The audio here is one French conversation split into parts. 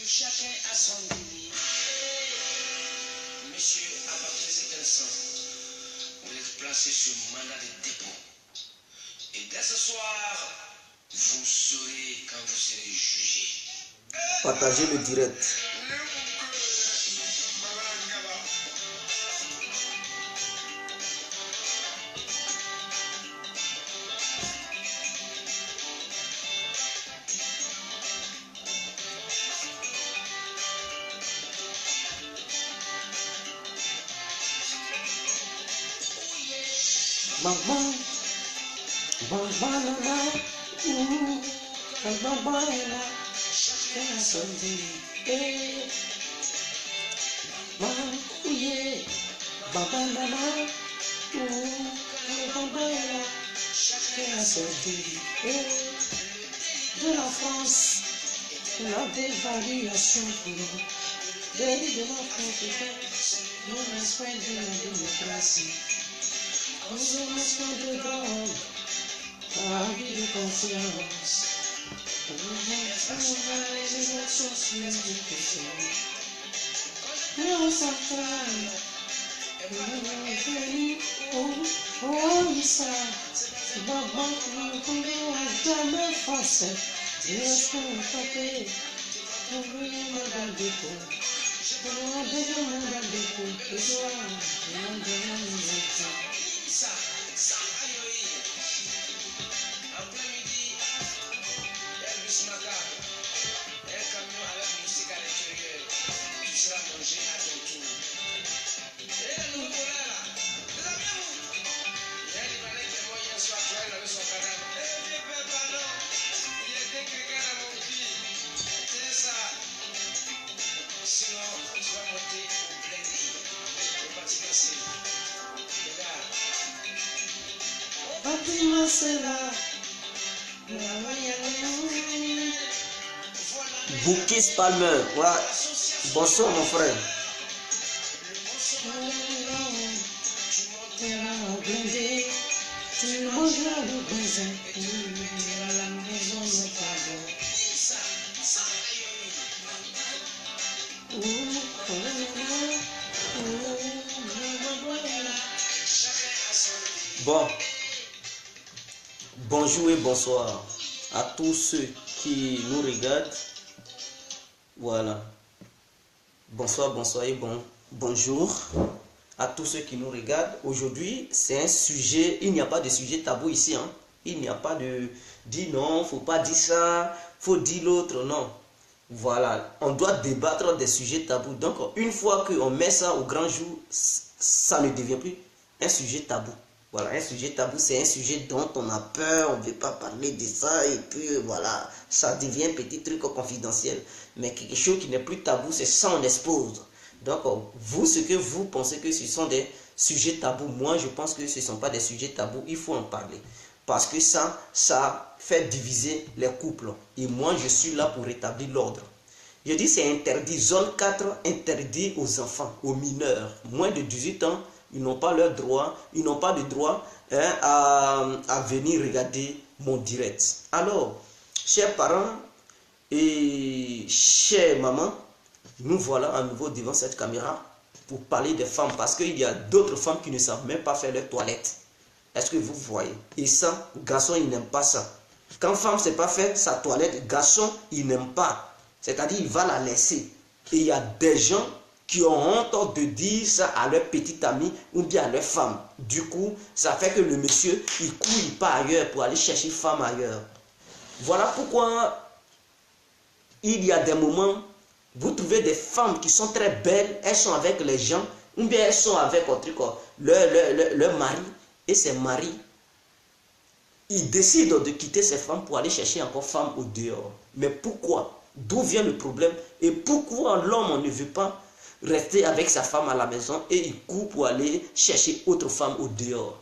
Chacun a son limite. Monsieur, à partir de cet instant, vous êtes placé sur mandat de dépôt. Et dès ce soir, vous saurez quand vous serez jugé. Partagez le direct. Maman, banana, banana, chacun a son délire. Maman, banana, banana, chacun a son délire. De la France, la dévaluation pour nous. Délit de la compétence, le respect de la démocratie. Consommation de drogue, avis de conscience. Les émotions sur l'éducation. Et on s'entraîne. Oh, ça. Maman, on jamais français. Est-ce qu'on tapait? On veut mon dépôt. On veut mon dépôt. Et toi, on veut mon dépôt. Ça en plein-midi, Elvis Maca, un camion avec musique à l'intérieur, tu seras mangé à ton tour. Et le nouveau là, les amis, il y a des malins qui vont hier soir, toi, il avait son cadavre. Eh bien, pardon, il était quelqu'un dans mon vie. C'est ça. Sinon, tu vas monter au blindé. Le parti cassé. Regarde. Fatima, c'est là. Boukis Palmer. Ouais. Bonsoir mon frère. Tu mangeras le baiser, tu iras à la maison de ta Bon. Bonjour et bonsoir à tous ceux qui nous regardent. Voilà. Bonsoir, bonsoir et bonjour à tous ceux qui nous regardent. Aujourd'hui, c'est un sujet, il n'y a pas de sujet tabou ici. Hein. Il n'y a pas de dire non, faut pas dire ça, faut dire l'autre, non. Voilà, on doit débattre des sujets tabous. Donc, une fois qu'on met ça au grand jour, ça ne devient plus un sujet tabou. Voilà, un sujet tabou, c'est un sujet dont on a peur, on ne veut pas parler de ça, et puis voilà, ça devient un petit truc confidentiel. Mais quelque chose qui n'est plus tabou, c'est ça on expose. Donc, vous, ce que vous pensez que ce sont des sujets tabous, moi je pense que ce ne sont pas des sujets tabous, il faut en parler. Parce que ça fait diviser les couples. Et moi, je suis là pour rétablir l'ordre. Je dis c'est interdit, zone 4, interdit aux enfants, aux mineurs, moins de 18 ans. Ils n'ont pas leur droit, ils n'ont pas de droit à venir regarder mon direct. Alors, chers parents et chères mamans, nous voilà à nouveau devant cette caméra pour parler des femmes. Parce qu'il y a d'autres femmes qui ne savent même pas faire leur toilette. Est-ce que vous voyez? Et ça, garçon, il n'aime pas ça. Quand femme ne sait pas faire sa toilette, garçon, il n'aime pas. C'est-à-dire, il va la laisser. Et il y a des gens qui ont honte de dire ça à leur petite amie ou bien à leur femme. Du coup, ça fait que le monsieur, il court, il part ailleurs pour aller chercher femme ailleurs. Voilà pourquoi il y a des moments, vous trouvez des femmes qui sont très belles, elles sont avec les gens, ou bien elles sont avec leur mari, et ces maris, ils décident de quitter ces femmes pour aller chercher encore femme au dehors. Mais pourquoi? D'où vient le problème? Et pourquoi l'homme ne veut pas rester avec sa femme à la maison et il court pour aller chercher autre femme au dehors?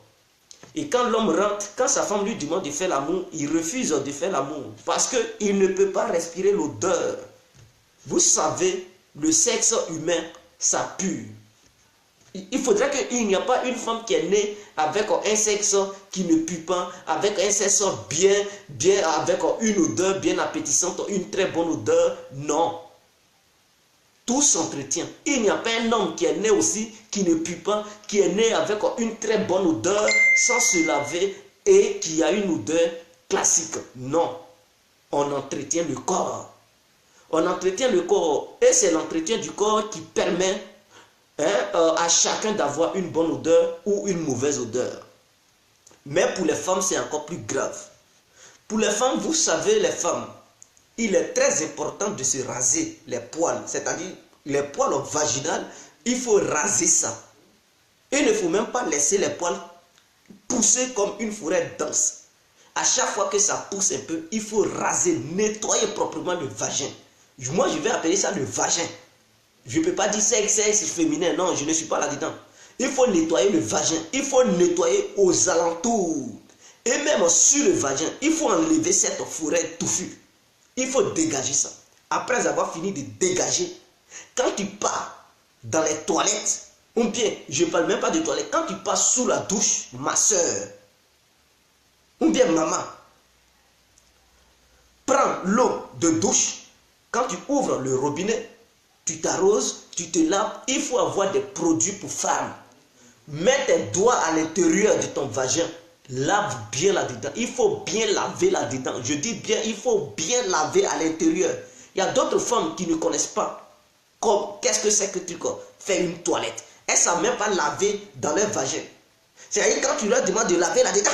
Et quand l'homme rentre, quand sa femme lui demande de faire l'amour, il refuse de faire l'amour parce qu'il ne peut pas respirer l'odeur. Vous savez, le sexe humain, ça pue. Il faudrait qu'il n'y a pas une femme qui est née avec un sexe qui ne pue pas, avec un sexe bien, avec une odeur bien appétissante, une très bonne odeur. Non. Tout s'entretient. Il n'y a pas un homme qui est né aussi, qui ne pue pas, qui est né avec une très bonne odeur, sans se laver et qui a une odeur classique. Non. On entretient le corps. On entretient le corps et c'est l'entretien du corps qui permet à chacun d'avoir une bonne odeur ou une mauvaise odeur. Mais pour les femmes, c'est encore plus grave. Pour les femmes, vous savez, les femmes, il est très important de se raser les poils, c'est-à-dire les poils vaginales, il faut raser ça. Il ne faut même pas laisser les poils pousser comme une forêt dense. À chaque fois que ça pousse un peu, il faut raser, nettoyer proprement le vagin. Moi, je vais appeler ça le vagin. Je ne peux pas dire sexe féminin, non, je ne suis pas là-dedans. Il faut nettoyer le vagin, il faut nettoyer aux alentours. Et même sur le vagin, il faut enlever cette forêt touffue. Il faut dégager ça. Après avoir fini de dégager, quand tu pars dans les toilettes, ou bien, je ne parle même pas de toilettes, quand tu pars sous la douche, ma soeur, ou bien maman, prends l'eau de douche, quand tu ouvres le robinet, tu t'arroses, tu te laves, il faut avoir des produits pour femmes. Mets tes doigts à l'intérieur de ton vagin. Lave bien là-dedans. Il faut bien laver là-dedans. Je dis bien, il faut bien laver à l'intérieur. Il y a d'autres femmes qui ne connaissent pas qu'est-ce que c'est que tu fais une toilette. Elles ne savent même pas laver dans leur vagin. C'est-à-dire quand tu leur demandes de laver là-dedans,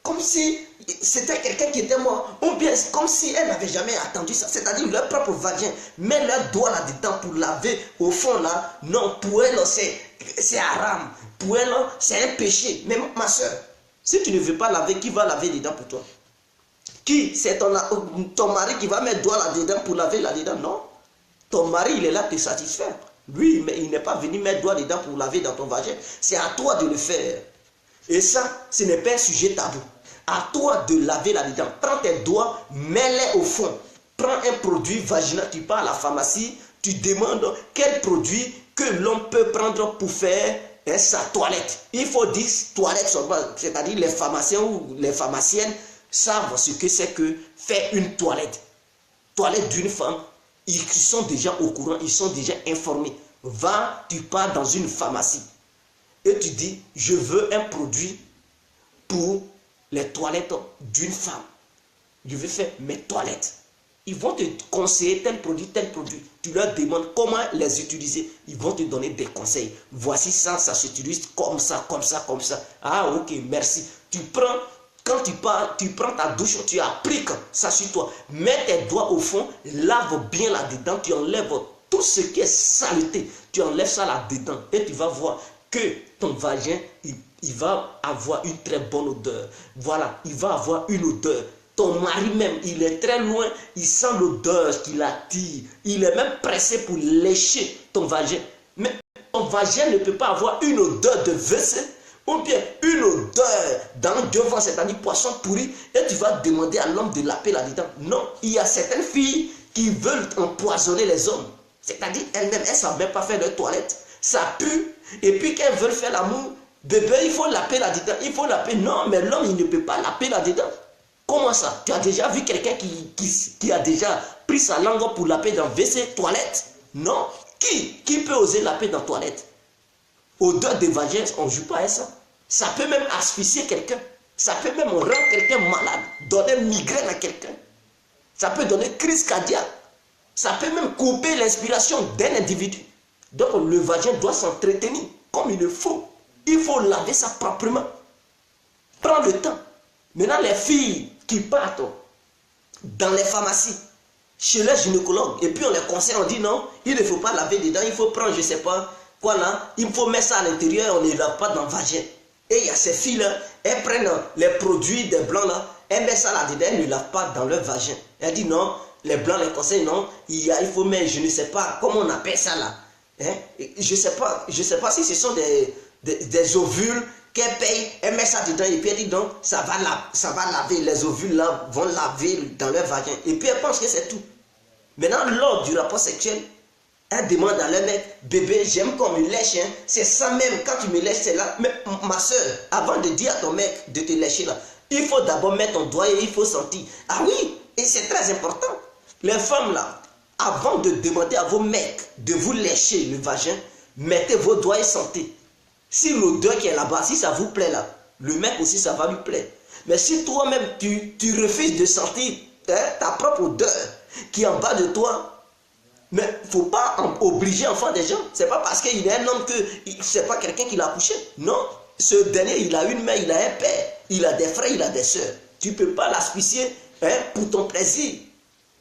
comme si c'était quelqu'un qui était mort. Ou bien comme si elles n'avaient jamais attendu ça. C'est-à-dire leur propre vagin. Met leurs doigts là-dedans pour laver. Au fond là, non, pour elles c'est haram. Pour elles c'est un péché. Mais ma soeur, si tu ne veux pas laver, qui va laver dedans pour toi? Qui? C'est ton mari qui va mettre doigt là-dedans pour laver là-dedans? Non. Ton mari, il est là pour te satisfaire. Lui, mais il n'est pas venu mettre doigt dedans pour laver dans ton vagin. C'est à toi de le faire. Et ça, ce n'est pas un sujet tabou. À toi de laver là-dedans. Prends tes doigts, mets-les au fond. Prends un produit vaginal, tu pars à la pharmacie, tu demandes quel produit que l'homme peut prendre pour faire sa toilette. Il faut dire toilette seulement, c'est-à-dire les pharmaciens ou les pharmaciennes savent ce que c'est que faire une toilette. Toilette d'une femme, ils sont déjà au courant, ils sont déjà informés. Va, tu pars dans une pharmacie et tu dis, je veux un produit pour les toilettes d'une femme. Je veux faire mes toilettes. Ils vont te conseiller tel produit, tel produit. Tu leur demandes comment les utiliser. Ils vont te donner des conseils. Voici ça, ça s'utilise comme ça, comme ça, comme ça. Ah ok, merci. Tu prends, quand tu pars, tu prends ta douche, tu appliques ça sur toi. Mets tes doigts au fond, lave bien là-dedans, tu enlèves tout ce qui est saleté. Tu enlèves ça là-dedans et tu vas voir que ton vagin, il va avoir une très bonne odeur. Voilà, il va avoir une odeur. Ton mari même, il est très loin, il sent l'odeur qui l'attire. Il est même pressé pour lécher ton vagin. Mais ton vagin ne peut pas avoir une odeur de WC ou bien une odeur dans devant, c'est-à-dire poisson pourri, et tu vas demander à l'homme de laver là-dedans. Non, il y a certaines filles qui veulent empoisonner les hommes. C'est-à-dire elles-mêmes, elles ne savent même pas faire leur toilette. Ça pue, et puis qu'elles veulent faire l'amour, bébé, il faut laver là-dedans. Il faut laver. Non, mais l'homme, il ne peut pas laver là-dedans. Comment ça? Tu as déjà vu quelqu'un qui a déjà pris sa langue pour laver dans WC, toilette? Non. Qui peut oser laver dans toilette? Odeur de vagin, on ne joue pas à ça. Ça peut même asphyxier quelqu'un. Ça peut même rendre quelqu'un malade, donner migraine à quelqu'un. Ça peut donner crise cardiaque. Ça peut même couper l'inspiration d'un individu. Donc le vagin doit s'entretenir comme il le faut. Il faut laver ça proprement. Prends le temps. Maintenant, les filles qui partent dans les pharmacies, chez les gynécologues, et puis on les conseille, on dit non, il ne faut pas laver dedans, il faut prendre, je ne sais pas quoi là, il faut mettre ça à l'intérieur, on ne lave pas dans le vagin. Et il y a ces filles-là, elles prennent les produits des blancs là, elles mettent ça là-dedans, elles ne lavent pas dans leur vagin. Elles disent non, les blancs les conseillent, non, il faut mettre, je ne sais pas comment on appelle ça là. Hein? Je ne sais pas si ce sont des ovules qu'elle paye, elle met ça dedans et puis elle dit donc ça va laver, les ovules là vont laver dans leur vagin et puis elle pense que c'est tout. Maintenant lors du rapport sexuel, Elle demande à leur mec, bébé, j'aime qu'on me lèche. Hein. C'est ça même, quand tu me lèches, c'est là. Mais ma soeur, avant de dire à ton mec de te lècher là, il faut d'abord mettre ton doigt et il faut sentir. Ah oui, et c'est très important. Les femmes là, avant de demander à vos mecs de vous lécher le vagin, mettez vos doigts et sentez. Si l'odeur qui est là-bas, si ça vous plaît là, le mec aussi ça va lui plaire. Mais si toi-même tu refuses de sentir ta propre odeur qui est en bas de toi, mais il ne faut pas obliger l'enfant des gens. Ce n'est pas parce qu'il est un homme que ce n'est pas quelqu'un qui l'a accouché. Non, ce dernier, il a une mère, il a un père, il a des frères, il a des soeurs. Tu ne peux pas l'asphyxier pour ton plaisir.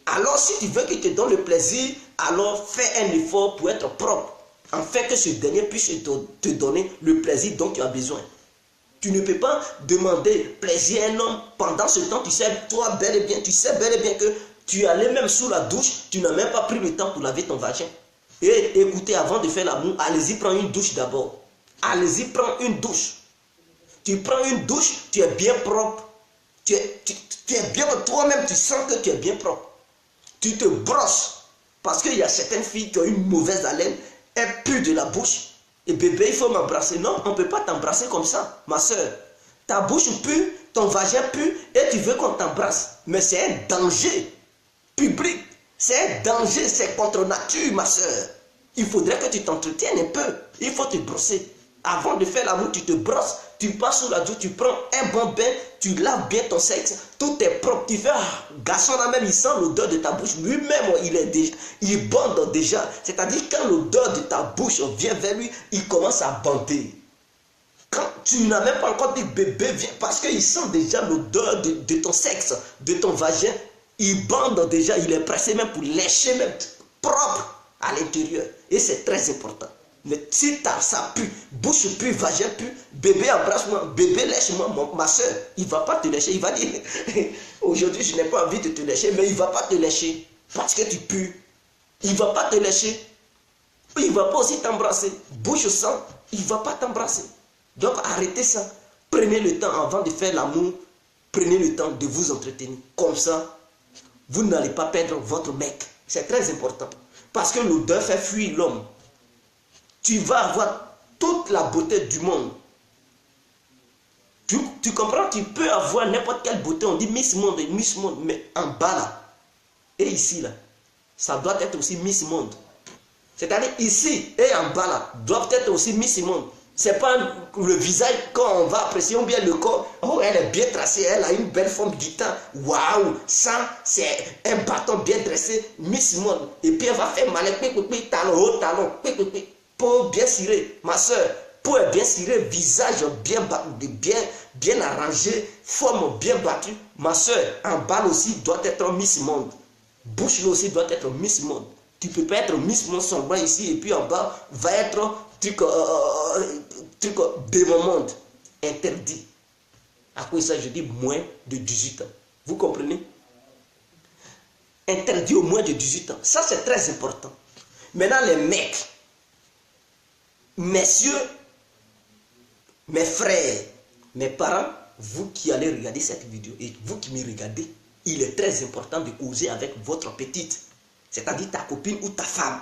Alors si tu veux qu'il te donne le plaisir, alors fais un effort pour être propre, afin que ce dernier puisse te donner le plaisir dont tu as besoin. Tu ne peux pas demander plaisir à un homme pendant ce temps, tu sais, toi bel et bien, tu sais bel et bien que tu allais même sous la douche, tu n'as même pas pris le temps pour laver ton vagin. Et écoutez, avant de faire l'amour, allez-y prendre une douche d'abord. Allez-y prendre une douche. Tu prends une douche, tu es bien propre. Tu es bien, toi-même tu sens que tu es bien propre. Tu te brosses. Parce qu'il y a certaines filles qui ont une mauvaise haleine, elles puent de la bouche. Et bébé, il faut m'embrasser. Non, on ne peut pas t'embrasser comme ça, ma soeur. Ta bouche pue, ton vagin pue, et tu veux qu'on t'embrasse. Mais c'est un danger public. C'est un danger, c'est contre nature, ma soeur. Il faudrait que tu t'entretiennes un peu. Il faut te brosser. Avant de faire l'amour, tu te brosses, tu passes sous la douche, tu prends un bon bain, tu laves bien ton sexe, tout est propre. Tu fais, garçon là même, il sent l'odeur de ta bouche. Lui-même, il bande déjà. C'est-à-dire, quand l'odeur de ta bouche vient vers lui, il commence à bander. Quand tu n'as même pas encore dit bébé, viens, parce qu'il sent déjà l'odeur de ton sexe, de ton vagin. Il bande déjà, il est pressé même pour lécher même propre à l'intérieur. Et c'est très important. Mais si ça pue, bouche pue, vagin pue, bébé embrasse-moi, bébé lèche-moi, ma soeur, il ne va pas te lécher. Il va dire, aujourd'hui je n'ai pas envie de te lécher, mais il ne va pas te lécher parce que tu pues. Il ne va pas te lécher. Il ne va pas aussi t'embrasser. Bouche sang, il ne va pas t'embrasser. Donc arrêtez ça. Prenez le temps avant de faire l'amour. Prenez le temps de vous entretenir. Comme ça, vous n'allez pas perdre votre mec. C'est très important. Parce que l'odeur fait fuir l'homme. Tu vas avoir toute la beauté du monde. Tu comprends? Tu peux avoir n'importe quelle beauté. On dit Miss Monde, mais en bas là. Et ici là. Ça doit être aussi Miss Monde. C'est-à-dire ici et en bas là. Doivent être aussi Miss Monde. C'est pas le visage quand on va apprécier ou bien le corps. Oh, elle est bien tracée, elle a une belle forme du temps. Waouh, ça c'est un bâton bien dressé, Miss Monde. Et puis elle va faire mal, talon, haut talon, peau bien cirée. Ma soeur, peau est bien cirée, visage bien arrangé, forme bien battue. Ma soeur, en bas aussi doit être Miss Monde. Bouche aussi doit être Miss Monde. Tu ne peux pas être Miss Monde semblant ici et puis en bas va être truc de mon monde. Interdit. À quoi ça je dis moins de 18 ans. Vous comprenez? Interdit au moins de 18 ans. Ça c'est très important. Maintenant les mecs, messieurs, mes frères, mes parents, vous qui allez regarder cette vidéo et vous qui me regardez, il est très important de causer avec votre petite, c'est-à-dire ta copine ou ta femme.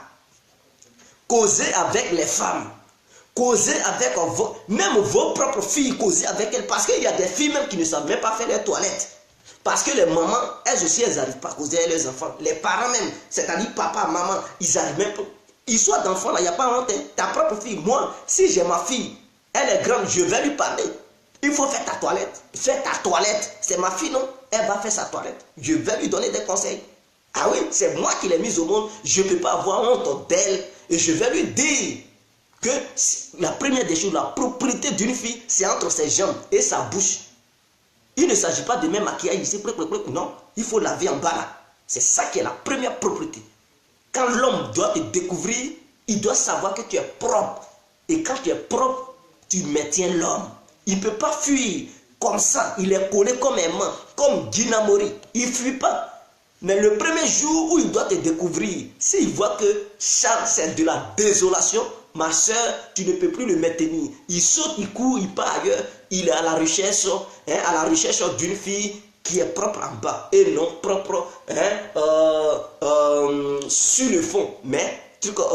Causez avec les femmes. Causez avec même vos propres filles, causez avec elles. Parce qu'il y a des filles même qui ne savent même pas faire les toilettes. Parce que les mamans, elles aussi, elles n'arrivent pas à causer avec leurs enfants. Les parents même, c'est-à-dire papa, maman, ils n'arrivent même pas. Histoire d'enfant, là, il n'y a pas honte. Ta propre fille, moi, si j'ai ma fille, elle est grande, je vais lui parler. Il faut faire ta toilette. Fais ta toilette. C'est ma fille, non? Elle va faire sa toilette. Je vais lui donner des conseils. Ah oui, c'est moi qui l'ai mise au monde. Je ne peux pas avoir honte d'elle. Et je vais lui dire que la première des choses, la propriété d'une fille, c'est entre ses jambes et sa bouche. Il ne s'agit pas de même maquillage ici. Non, il faut laver en bas là. C'est ça qui est la première propriété. Quand l'homme doit te découvrir, il doit savoir que tu es propre. Et quand tu es propre, tu maintiens l'homme. Il ne peut pas fuir comme ça. Il est collé comme un aimant, comme Ginamori. Il ne fuit pas. Mais le premier jour où il doit te découvrir, s'il voit que ça c'est de la désolation, ma soeur, tu ne peux plus le maintenir. Il saute, il court, il part ailleurs. Il est à la recherche d'une fille qui est propre en bas et non propre sur le fond. Mais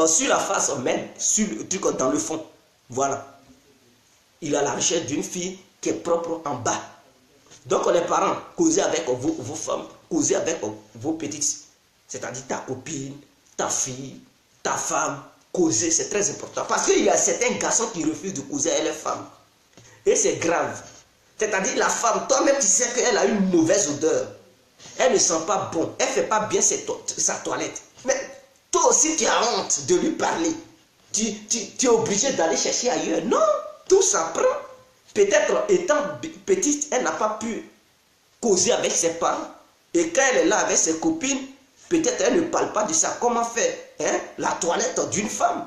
sur la face, même sur le truc dans le fond. Voilà. Il a la recherche d'une fille qui est propre en bas. Donc les parents, causez avec vos femmes, causez avec vos petites, c'est-à-dire ta copine, ta fille, ta femme, causer, c'est très important. Parce qu'il y a certains garçons qui refusent de causer avec les femmes. Et c'est grave. C'est-à-dire la femme, toi-même tu sais qu'elle a une mauvaise odeur. Elle ne sent pas bon. Elle ne fait pas bien sa toilette. Mais toi aussi tu as honte de lui parler. Tu es obligé d'aller chercher ailleurs. Non, tout s'apprend. Peut-être étant petite, elle n'a pas pu causer avec ses parents. Et quand elle est là avec ses copines, peut-être elle ne parle pas de ça. Comment faire la toilette d'une femme.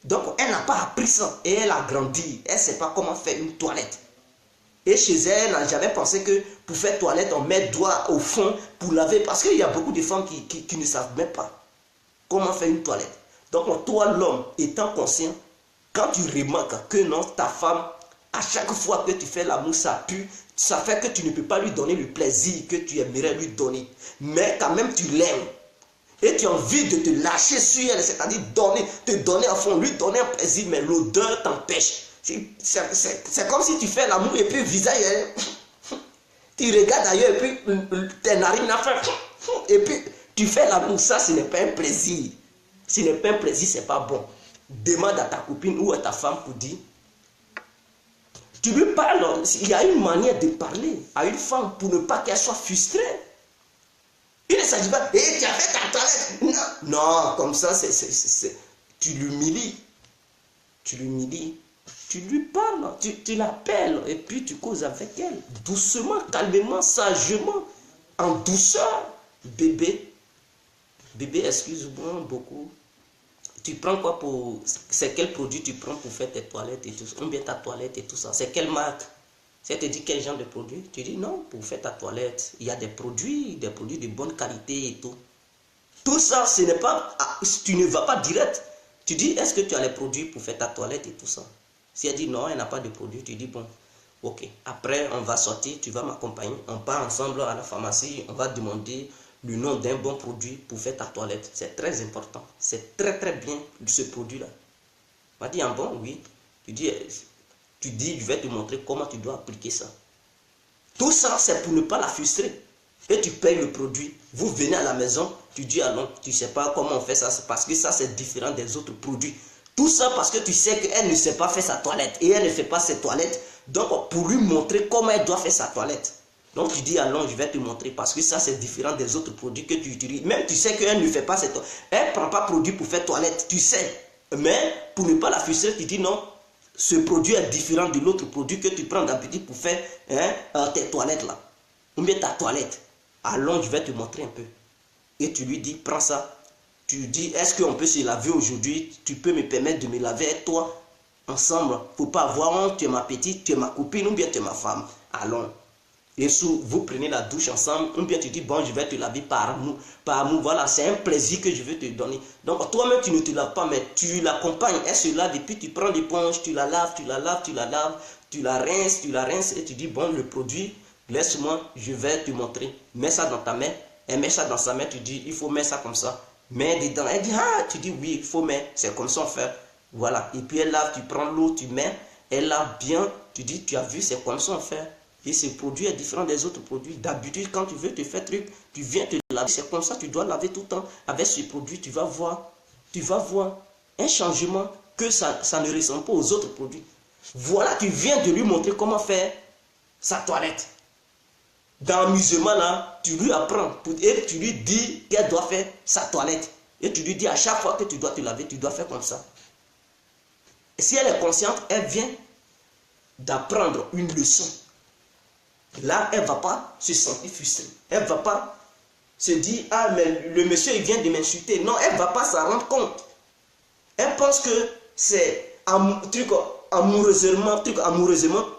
Donc elle n'a pas appris ça. Et elle a grandi. Elle ne sait pas comment faire une toilette. Et chez elle, elle n'a jamais pensé que pour faire toilette, on met doigt au fond pour laver. Parce qu'il y a beaucoup de femmes qui ne savent même pas comment faire une toilette. Donc toi, l'homme, étant conscient, quand tu remarques que non, ta femme, à chaque fois que tu fais l'amour, ça pue, ça fait que tu ne peux pas lui donner le plaisir que tu aimerais lui donner. Mais quand même, tu l'aimes. Et tu as envie de te lâcher sur elle, c'est-à-dire te donner à fond, lui donner un plaisir, mais l'odeur t'empêche. C'est comme si tu fais l'amour et puis le visage, tu regardes ailleurs et puis tes narines à faire. Et puis tu fais l'amour, ça ce n'est pas un plaisir. Ce n'est pas un plaisir, c'est pas bon. Demande à ta copine ou à ta femme pour dire. Tu lui parles, il y a une manière de parler à une femme pour ne pas qu'elle soit frustrée. Il ne s'agit pas, tu as fait ta toilette. Non, comme ça, tu l'humilies. Tu l'humilies. Tu lui parles, tu l'appelles et puis tu causes avec elle. Doucement, calmement, sagement, en douceur. Bébé, excuse-moi beaucoup. Tu prends quoi pour... C'est quel produit tu prends pour faire tes toilettes et tout ça? Combien ta toilette et tout ça? C'est quelle marque? Si elle te dit quel genre de produit, tu dis non, pour faire ta toilette, il y a des produits de bonne qualité et tout. Tout ça, ce n'est pas... Tu ne vas pas direct. Tu dis, est-ce que tu as les produits pour faire ta toilette et tout ça? Si elle dit non, elle n'a pas de produit, tu dis bon, ok. Après, on va sortir, tu vas m'accompagner. On part ensemble à la pharmacie, on va demander le nom d'un bon produit pour faire ta toilette. C'est très important. C'est très très bien ce produit-là. On va dire un bon, oui. Tu dis, je vais te montrer comment tu dois appliquer ça. Tout ça, c'est pour ne pas la frustrer. Et tu payes le produit. Vous venez à la maison, tu dis, ah non, tu ne sais pas comment on fait ça, parce que ça, c'est différent des autres produits. Tout ça parce que tu sais qu'elle ne sait pas faire sa toilette. Et elle ne fait pas ses toilettes. Donc, pour lui montrer comment elle doit faire sa toilette. Donc, tu dis, allons, je vais te montrer. Parce que ça, c'est différent des autres produits que tu utilises. Même tu sais qu'elle ne fait pas ses toilettes. Elle ne prend pas produit pour faire toilette. Tu sais. Mais, pour ne pas la frustrer, tu dis non. Ce produit est différent de l'autre produit que tu prends d'habitude pour faire tes toilettes là. Ou bien ta toilette. Allons, je vais te montrer un peu. Et tu lui dis, prends ça. Tu dis, est-ce qu'on peut se laver aujourd'hui? Tu peux me permettre de me laver avec toi ensemble. Il ne faut pas avoir honte, tu es ma petite, tu es ma copine ou bien tu es ma femme. Allons. Et vous prenez la douche ensemble, ou bien tu dis, bon, je vais te laver par amour. Voilà, c'est un plaisir que je veux te donner. Donc, toi-même, tu ne te laves pas, mais tu l'accompagnes. Elle se lave et puis tu prends l'éponge, tu la laves, tu la rinces, et tu dis, bon, le produit, laisse-moi, je vais te montrer. Mets ça dans ta main. Elle met ça dans sa main, tu dis, il faut mettre ça comme ça. Mets dedans. Elle dit, ah, tu dis, oui, il faut mettre. C'est comme ça on fait. Voilà. Et puis elle lave, tu prends l'eau, tu mets. Elle lave bien. Tu dis, tu as vu, c'est comme ça on fait. Et ce produit est différent des autres produits. D'habitude, quand tu veux te faire truc, tu viens te laver. C'est comme ça, tu dois laver tout le temps. Avec ce produit, tu vas voir un changement que ça ne ressemble pas aux autres produits. Voilà, tu viens de lui montrer comment faire sa toilette. Dans l'amusement là, tu lui apprends et tu lui dis qu'elle doit faire sa toilette. Et tu lui dis à chaque fois que tu dois te laver, tu dois faire comme ça. Et si elle est consciente, elle vient d'apprendre une leçon. Là, elle ne va pas se sentir frustrée. Elle ne va pas se dire, ah mais le monsieur il vient de m'insulter. Non, elle ne va pas s'en rendre compte. Elle pense que c'est amoureusement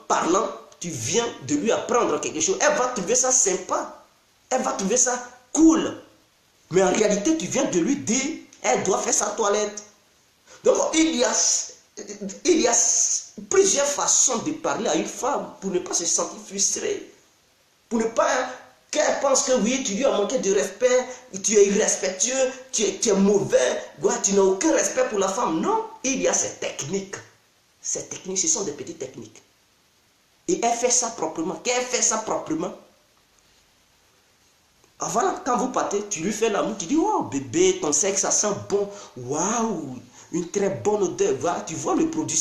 parlant, tu viens de lui apprendre quelque chose. Elle va trouver ça sympa. Elle va trouver ça cool. Mais en réalité, tu viens de lui dire, elle doit faire sa toilette. Donc, il y a plusieurs façons de parler à une femme pour ne pas se sentir frustrée. Pour ne pas qu'elle pense que oui, tu lui as manqué de respect, tu es irrespectueux, tu es mauvais, tu n'as aucun respect pour la femme. Non, il y a ces techniques. Ces techniques, ce sont des petites techniques. Et elle fait ça proprement. Quand elle fait ça proprement, voilà, quand vous partez, tu lui fais l'amour, tu dis, wow, bébé, ton sexe, ça sent bon. Waouh, une très bonne odeur. Voilà, tu vois le produit,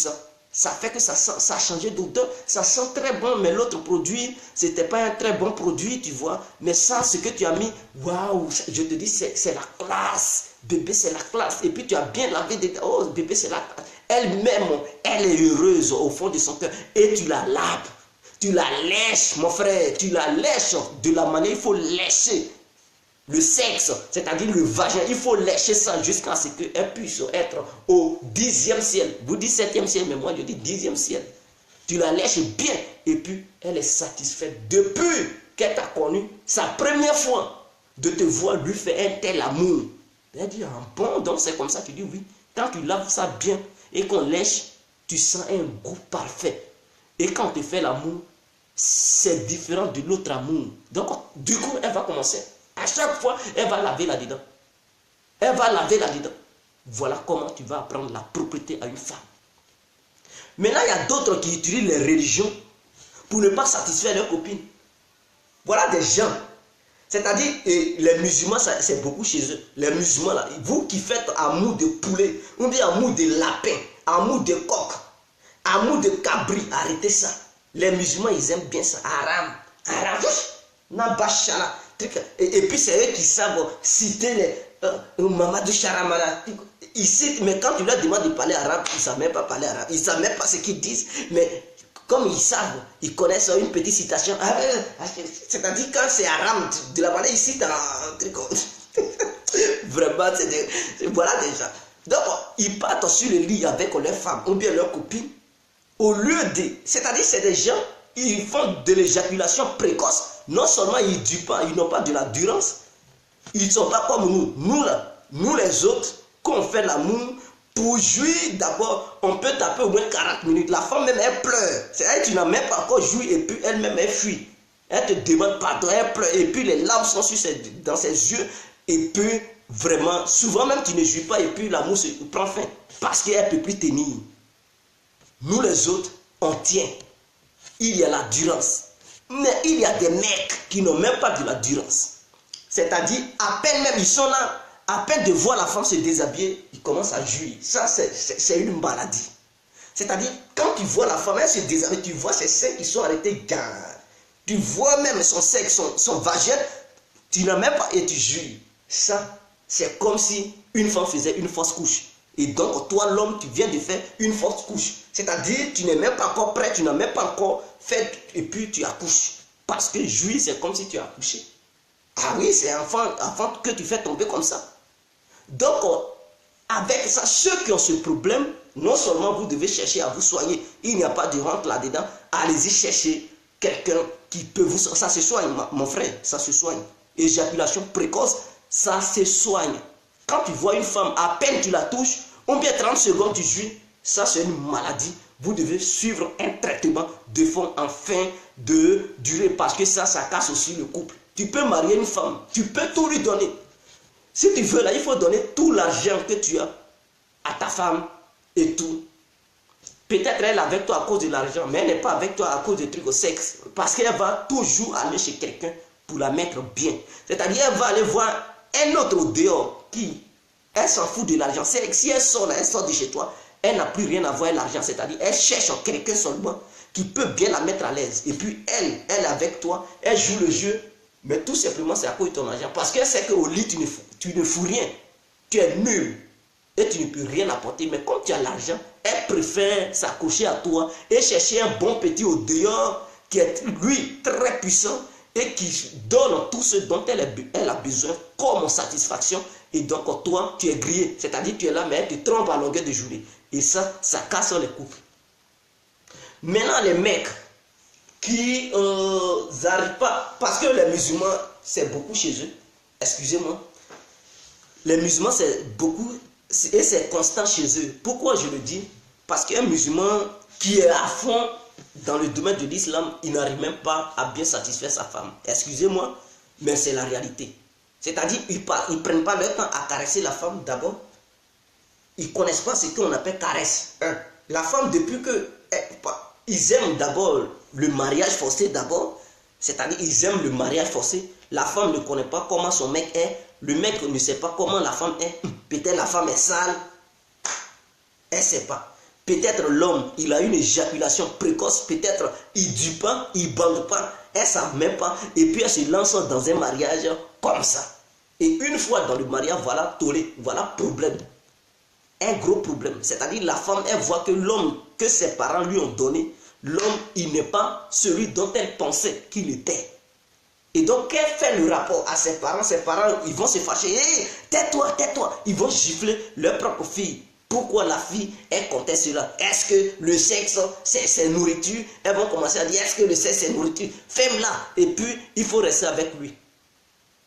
ça fait que ça a changé d'odeur. Ça sent très bon, mais l'autre produit, c'était pas un très bon produit, tu vois. Mais ça, ce que tu as mis, waouh, je te dis, c'est la classe. Bébé, c'est la classe. Et puis tu as bien lavé des... Oh, bébé, c'est la classe. Elle-même, elle est heureuse au fond de son cœur. Et tu la laves. Tu la lèches, mon frère. Tu la lèches de la manière, il faut lécher le sexe, c'est-à-dire le vagin. Il faut lécher ça jusqu'à ce qu'elle puisse être au 10e ciel. Vous dites 7e ciel, mais moi je dis 10e ciel. Tu la lèches bien et puis elle est satisfaite depuis qu'elle t'a connu sa première fois de te voir lui faire un tel amour. Elle dit, ah bon, donc c'est comme ça. Tu dis oui. Quand tu laves ça bien et qu'on lèche, tu sens un goût parfait. Et quand on te fait l'amour, c'est différent de l'autre amour. Donc, du coup, elle va commencer. À chaque fois, elle va laver là-dedans. Elle va laver là-dedans. Voilà comment tu vas apprendre la propriété à une femme. Maintenant, il y a d'autres qui utilisent les religions pour ne pas satisfaire leurs copines. Voilà des gens. C'est-à-dire, les musulmans, c'est beaucoup chez eux. Les musulmans, là, vous qui faites amour de poulet, ou bien amour de lapin, amour de coq, amour de cabri, arrêtez ça. Les musulmans, ils aiment bien ça. Haram, haram, nabachala. Et puis, c'est eux qui savent citer les Mamadou Charamara. Ils citent, mais quand tu leur demandes de parler arabe, ils ne savent même pas parler arabe. Ils ne savent même pas ce qu'ils disent. Mais comme ils savent, ils connaissent une petite citation. C'est-à-dire, quand c'est arabe, de la manière, ils citent un truc. Vraiment, voilà déjà. Donc, ils partent sur le lit avec leurs femmes ou bien leurs copines. Au lieu de... C'est-à-dire, c'est des gens, ils font de l'éjaculation précoce. Non seulement ils ne durent pas, ils n'ont pas de la durance. Ils ne sont pas comme nous. Nous, là, nous les autres, quand on fait l'amour, pour jouir, d'abord, on peut taper au moins 40 minutes. La femme même, elle pleure. C'est-à-dire, tu n'as même pas encore joui et puis elle-même, elle fuit. Elle te demande pardon, elle pleure. Et puis, les larmes sont dans ses yeux. Et puis, vraiment, souvent même, tu ne jouis pas et puis l'amour se prend fin. Parce qu'elle ne peut plus tenir. Nous les autres, on tient. Il y a la durance. Mais il y a des mecs qui n'ont même pas de la durance. C'est-à-dire, à peine même, ils sont là, à peine de voir la femme se déshabiller, ils commencent à jouir. Ça, c'est une maladie. C'est-à-dire, quand tu vois la femme, elle se déshabille, tu vois ses seins qui sont arrêtés, garde. Tu vois même son sexe, son vagin, tu n'as même pas et tu jouis. Ça, c'est comme si une femme faisait une fausse couche. Et donc, toi, l'homme, tu viens de faire une fausse couche. C'est-à-dire, tu n'es même pas encore prêt, tu n'as même pas encore fait, et puis tu accouches. Parce que jouir, c'est comme si tu as accouché. Ah oui, c'est avant que tu fais tomber comme ça. Donc, avec ça, ceux qui ont ce problème, non seulement vous devez chercher à vous soigner, il n'y a pas de honte là-dedans, allez-y chercher quelqu'un qui peut vous soigner. Ça se soigne, mon frère, ça se soigne. Éjaculation précoce, ça se soigne. Quand tu vois une femme, à peine tu la touches, ou bien 30 secondes tu jouis, ça c'est une maladie. Vous devez suivre un traitement de fond en fin de durée, parce que ça casse aussi le couple. Tu peux marier une femme, tu peux tout lui donner. Si tu veux, là, il faut donner tout l'argent que tu as à ta femme et tout. Peut-être elle est avec toi à cause de l'argent, mais elle n'est pas avec toi à cause des trucs au sexe. Parce qu'elle va toujours aller chez quelqu'un pour la mettre bien. C'est-à-dire, elle va aller voir un autre au dehors qui, elle s'en fout de l'argent. Si elle sort là, elle sort de chez toi, elle n'a plus rien à voir avec l'argent. C'est-à-dire, elle cherche quelqu'un seulement qui peut bien la mettre à l'aise. Et puis, elle est avec toi, elle joue le jeu. Mais tout simplement, c'est à cause de ton argent. Parce qu'elle sait qu'au lit, tu ne fous rien. Tu es nul. Et tu ne peux rien apporter. Mais comme tu as l'argent, elle préfère s'accrocher à toi et chercher un bon petit au dehors qui est, lui, très puissant et qui donne tout ce dont elle a besoin comme satisfaction. Et donc, toi, tu es grillé. C'est-à-dire, tu es là, mais elle te trompe à longueur de journée. Et ça casse les couples. Maintenant, les mecs qui n'arrivent pas, parce que les musulmans, c'est beaucoup chez eux, excusez-moi, les musulmans, c'est beaucoup, et c'est constant chez eux. Pourquoi je le dis? Parce qu'un musulman qui est à fond dans le domaine de l'islam, il n'arrive même pas à bien satisfaire sa femme. Excusez-moi, mais c'est la réalité. C'est-à-dire, ils ne prennent pas leur temps à caresser la femme d'abord. Ils ne connaissent pas ce qu'on appelle caresse. Hein? La femme, depuis que... Ils aiment d'abord le mariage forcé d'abord. C'est-à-dire, ils aiment le mariage forcé. La femme ne connaît pas comment son mec est. Le mec ne sait pas comment la femme est. Peut-être la femme est sale. Elle ne sait pas. Peut-être l'homme, il a une éjaculation précoce. Peut-être il ne dit pas, il ne bande pas. Elle ne savent même pas. Et puis elle se lance dans un mariage comme ça. Et une fois dans le mariage, voilà tollé, voilà problème. Un gros problème. C'est-à-dire la femme, elle voit que l'homme que ses parents lui ont donné, l'homme, il n'est pas celui dont elle pensait qu'il était. Et donc, elle fait le rapport à ses parents, ils vont se fâcher. Hey, tais-toi, tais-toi. Ils vont gifler leur propre fille. Pourquoi la fille, elle comptait cela? Est-ce que le sexe, c'est nourriture? Elles vont commencer à dire, est-ce que le sexe, c'est nourriture? Fais-la. Et puis, il faut rester avec lui.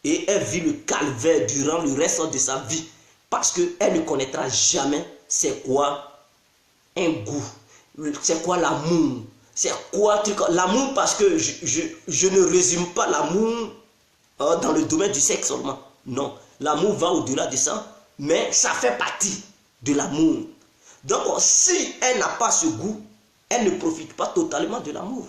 Et elle vit le calvaire durant le reste de sa vie. Parce qu'elle ne connaîtra jamais c'est quoi un goût. C'est quoi l'amour. C'est quoi l'amour, parce que je ne résume pas l'amour dans le domaine du sexe seulement. Non, l'amour va au-delà de ça, mais ça fait partie de l'amour. Donc, si elle n'a pas ce goût, elle ne profite pas totalement de l'amour.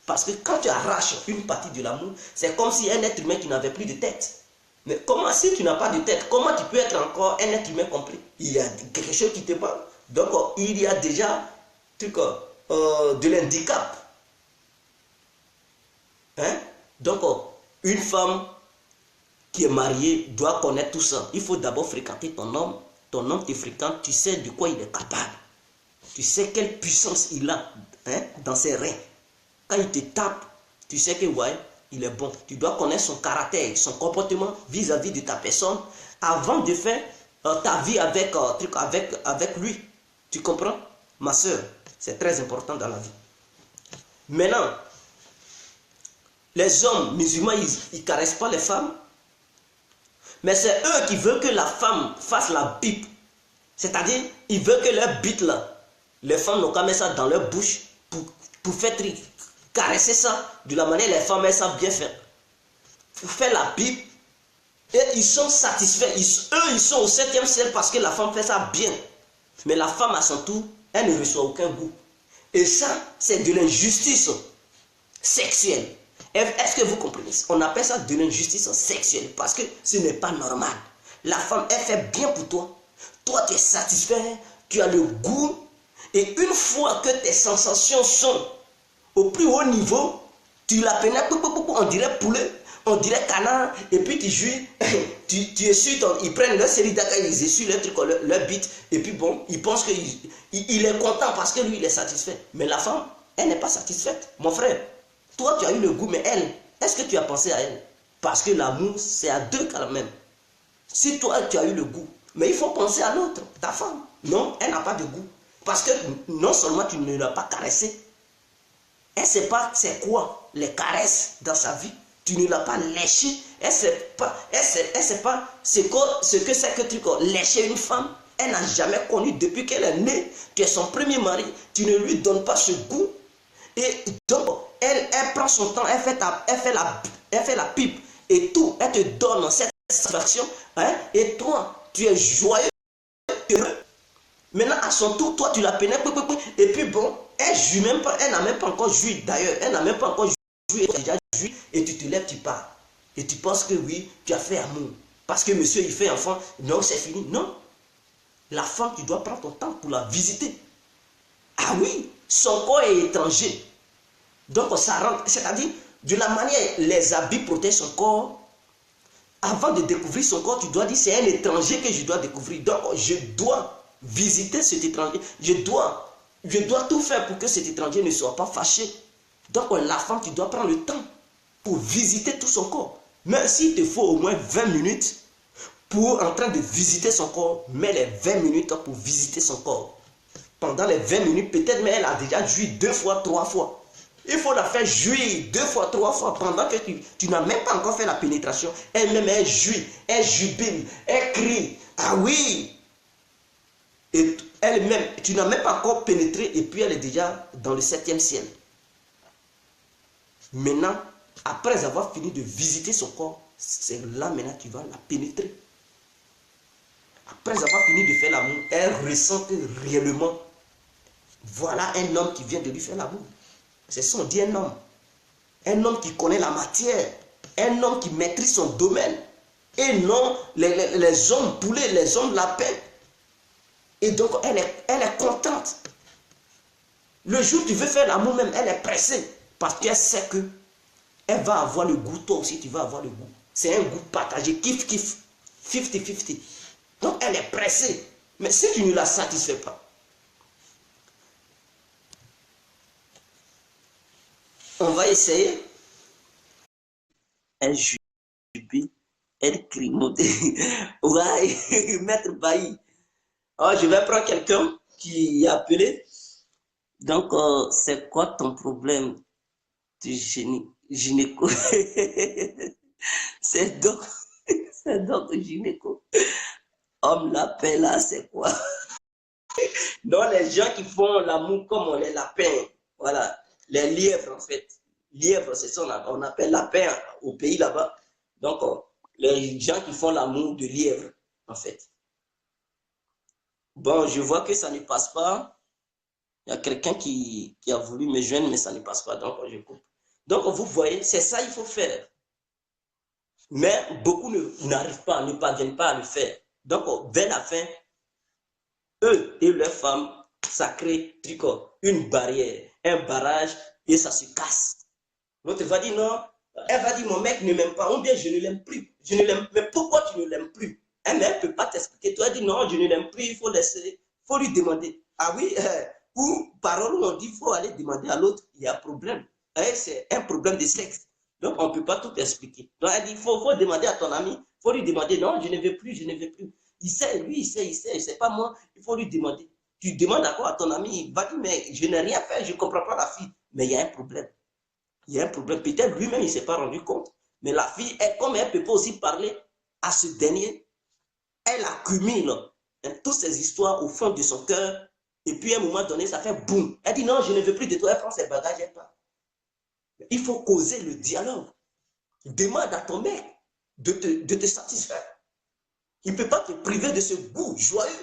Parce que quand tu arraches une partie de l'amour, c'est comme si un être humain qui n'avait plus de tête. Mais comment, si tu n'as pas de tête, comment tu peux être encore un être humain complet? Il y a quelque chose qui te parle. Donc, il y a déjà de l'handicap. Hein? Donc, une femme qui est mariée doit connaître tout ça. Il faut d'abord fréquenter ton homme. Ton homme te fréquente, tu sais de quoi il est capable. Tu sais quelle puissance il a, hein, dans ses reins. Quand il te tape, tu sais que ouais, il est bon. Tu dois connaître son caractère, son comportement vis-à-vis de ta personne avant de faire ta vie avec lui. Tu comprends, ma soeur? C'est très important dans la vie. Maintenant, les hommes musulmans, ils ne caressent pas les femmes. Mais c'est eux qui veulent que la femme fasse la pipe. C'est-à-dire, ils veulent que leur bite là, les femmes n'ont qu'à mettre ça dans leur bouche pour faire caresser ça de la manière les femmes elles savent bien faire. Pour faire la pipe. Et ils sont satisfaits. Eux, ils sont au 7e ciel parce que la femme fait ça bien. Mais la femme, à son tour, elle ne reçoit aucun goût. Et ça, c'est de l'injustice sexuelle. Est-ce que vous comprenez? On appelle ça de l'injustice sexuelle parce que ce n'est pas normal. La femme, elle fait bien pour toi. Toi, tu es satisfait, tu as le goût. Et une fois que tes sensations sont au plus haut niveau, tu la pénètres, on dirait poulet, on dirait canard, et puis tu jouis, tu essuies ils prennent leur série d'accueil, ils essuient leur truc, leur bite, et puis bon, ils pensent qu'il est content parce que lui, il est satisfait. Mais la femme, elle n'est pas satisfaite. Mon frère, toi, tu as eu le goût, mais elle, est-ce que tu as pensé à elle? Parce que l'amour, c'est à deux quand même. Si toi, tu as eu le goût, mais il faut penser à l'autre, ta femme. Non, elle n'a pas de goût. Parce que non seulement tu ne l'as pas caressée, elle ne sait pas c'est quoi les caresses dans sa vie. Tu ne l'as pas léché. Elle ne sait pas, ce que c'est que tu lécher une femme. Elle n'a jamais connu depuis qu'elle est née. Tu es son premier mari. Tu ne lui donnes pas ce goût. Et donc, elle prend son temps. Elle fait la pipe. Et tout, elle te donne cette satisfaction. Hein? Et toi, tu es joyeux. Maintenant, à son tour, toi, tu la pénètres. Et puis bon, elle n'a même pas encore joui d'ailleurs. Elle n'a même pas encore joui. Elle a déjà joui. Et tu te lèves, tu pars. Et tu penses que oui, tu as fait amour. Parce que monsieur, il fait enfant. Non, c'est fini. Non. La femme, tu dois prendre ton temps pour la visiter. Ah oui, son corps est étranger. Donc, ça rentre. C'est-à-dire, de la manière, les habits protègent son corps. Avant de découvrir son corps, tu dois dire, c'est un étranger que je dois découvrir. Donc, je dois visiter cet étranger. Je dois tout faire pour que cet étranger ne soit pas fâché. Donc, la femme, tu dois prendre le temps pour visiter tout son corps. Même s'il te faut au moins 20 minutes pour en train de visiter son corps, mets les 20 minutes pour visiter son corps. Pendant les 20 minutes, peut-être mais elle a déjà joui 2 fois, 3 fois. Il faut la faire jouir 2 fois, 3 fois pendant que tu n'as même pas encore fait la pénétration. Elle-même, elle jouit, elle jubile, elle crie. Ah oui! Et elle-même, tu n'as même pas encore pénétré et puis elle est déjà dans le 7e ciel. Maintenant, Après avoir fini de visiter son corps, c'est là maintenant que tu vas la pénétrer. Après avoir fini de faire l'amour, elle ressent réellement, voilà un homme qui vient de lui faire l'amour. C'est ça, on dit un homme. Un homme qui connaît la matière. Un homme qui maîtrise son domaine. Et non les hommes poulets, les hommes lapins. Et donc, elle est contente. Le jour où tu veux faire l'amour même, elle est pressée. Parce qu'elle sait que elle va avoir le goût, toi aussi tu vas avoir le goût. C'est un goût partagé, kiff, kiff, 50-50. Donc, elle est pressée. Mais si tu ne la satisfais pas, on va essayer. Elle jubile, elle crie, ouais, maître Bailly. Oh, je vais prendre quelqu'un qui est appelé. Donc, c'est quoi ton problème de gynéco? C'est donc gynéco. Homme lapin là, c'est quoi? Donc, les gens qui font l'amour comme les lapins, voilà, les lièvres en fait. Lièvre, c'est ça, on appelle lapin au pays là-bas. Donc, les gens qui font l'amour de lièvre, en fait. Bon, je vois que ça ne passe pas. Il y a quelqu'un qui a voulu me joindre, mais ça ne passe pas, donc je coupe. Donc, vous voyez, c'est ça qu'il faut faire. Mais beaucoup n'arrivent pas, ne parviennent pas à le faire. Donc, vers la fin, eux et leurs femmes, ça crée une barrière, un barrage, et ça se casse. L'autre va dire non, elle va dire mon mec ne m'aime pas, ou bien je ne l'aime plus. Je ne l'aime, mais pourquoi tu ne l'aimes plus? Elle ne peut pas t'expliquer. Toi, elle dit non, je ne l'aime plus, il faut laisser, il faut lui demander. Ah oui, ou parole où on dit il faut aller demander à l'autre, il y a un problème. C'est un problème de sexe. Donc on ne peut pas tout expliquer. Donc elle dit il faut demander à ton ami, il faut lui demander non, je ne veux plus, je ne veux plus. Il sait, lui, il sait, c'est pas moi, il faut lui demander. Tu demandes à quoi à ton ami, il va dire mais je n'ai rien fait, je ne comprends pas la fille. Mais il y a un problème. Il y a un problème. Peut-être lui-même, il ne s'est pas rendu compte. Mais la fille, comme elle ne peut pas aussi parler à ce dernier, elle accumule toutes ces histoires au fond de son cœur. Et puis, à un moment donné, ça fait boum. Elle dit non, je ne veux plus de toi. Elle prend ses bagages, elle part. Il faut causer le dialogue. Demande à ton mec de te satisfaire. Il ne peut pas te priver de ce goût joyeux.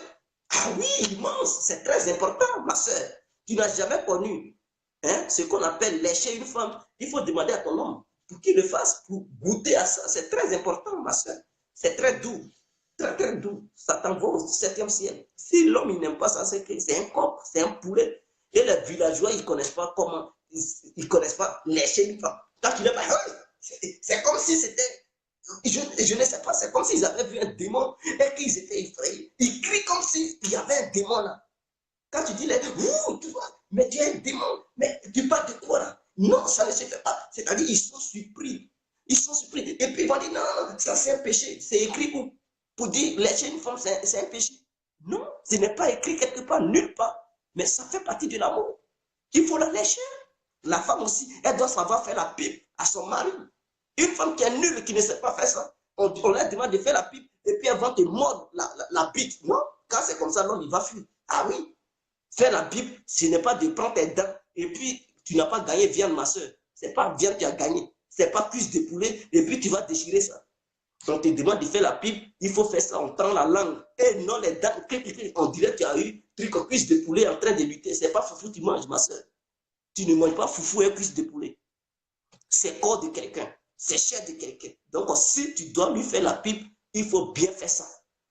Ah oui, immense. C'est très important, ma soeur. Tu n'as jamais connu ce qu'on appelle lécher une femme. Il faut demander à ton homme pour qu'il le fasse, pour goûter à ça. C'est très important, ma soeur. C'est très doux. Très, très doux. Ça t'envoie au 7e ciel. Si l'homme, il n'aime pas ça, c'est que c'est un coq, c'est un poulet. Et les villageois, ils ne connaissent pas comment, ils ne connaissent pas lécher une femme. Quand tu l'aimes, c'est comme si c'était, je ne sais pas, c'est comme s'ils avaient vu un démon et qu'ils étaient effrayés. Ils crient comme s'il y avait un démon là. Quand tu dis, tu vois, mais tu es un démon, mais tu parles de quoi là? Non, ça ne se fait pas. C'est-à-dire, ils sont surpris. Ils sont surpris. Et puis ils vont dire, non, ça c'est un péché. C'est écrit où? Pour dire, lécher une femme, c'est un péché. Non, ce n'est pas écrit quelque part, nulle part. Mais ça fait partie de l'amour. Il faut la lécher. La femme aussi, elle doit savoir faire la pipe à son mari. Une femme qui est nulle, qui ne sait pas faire ça, on leur demande de faire la pipe, et puis elle va te mordre la bite. Non, quand c'est comme ça, l'homme, il va fuir. Ah oui, faire la pipe, ce n'est pas de prendre tes dents, et puis tu n'as pas gagné viande, ma soeur. Ce n'est pas viande que tu as gagné. Ce n'est pas cuisse de poulet, et puis tu vas déchirer ça. On te demande de faire la pipe, il faut faire ça, on tend la langue. Et non, les dents, on dirait que tu as eu cuisse de poulet en train de lutter. Ce n'est pas foufou, tu manges, ma soeur. Tu ne manges pas foufou et cuisse de poulet. C'est corps de quelqu'un, c'est chair de quelqu'un. Donc, si tu dois lui faire la pipe, il faut bien faire ça.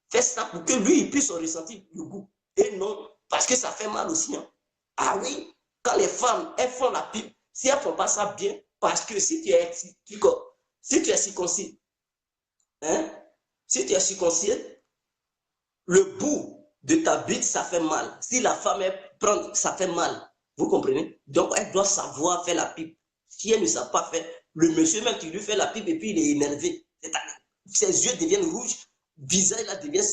Fais ça pour que lui, il puisse ressentir le goût. Et non, parce que ça fait mal aussi. Hein. Ah oui, quand les femmes, elles font la pipe, si elles ne font pas ça bien, parce que si tu es circoncis, si tu es circoncis, le bout de ta bite, ça fait mal. Si la femme, elle prend, ça fait mal. Vous comprenez? Donc, elle doit savoir faire la pipe. Si elle ne sait pas faire, le monsieur même, tu lui fais la pipe et puis il est énervé. Ses yeux deviennent rouges, visage là devient